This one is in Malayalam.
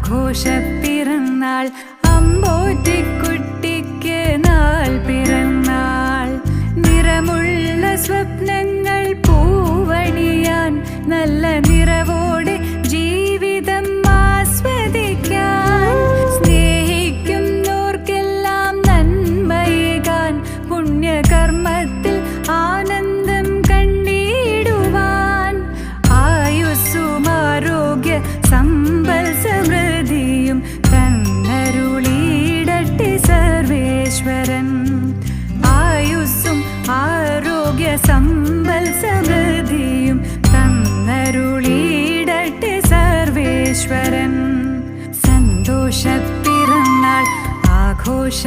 ആഘോഷപ്പിറന്നാൾ അമ്പോറ്റിക്കുട്ടിക്ക് നാൾ പിറന്നാൾ. നിറമുള്ള സ്വപ്നങ്ങൾ പൂവണിയാൻ നല്ല നിറവോടെ ജീവിതം ആസ്വദിക്കാൻ. സ്നേഹിക്കുന്നോർക്കെല്ലാം നന്മയേകാൻ പുണ്യകർമ്മത്തിൽ ആനന്ദം കണ്ടിടുവാൻ. ആയുസ്സും ആരോഗ്യ സമ്പൽ സമൃദ്ധിയും തന്നരുളിയിടട്ടെ സർവേശ്വരൻ. ആയുസ്സും ആരോഗ്യ സമ്പൽ സമൃദ്ധിയും തന്നരുളിയിടട്ടെ സർവേശ്വരൻ. സന്തോഷപ്പിറന്നാൾ ആഘോഷ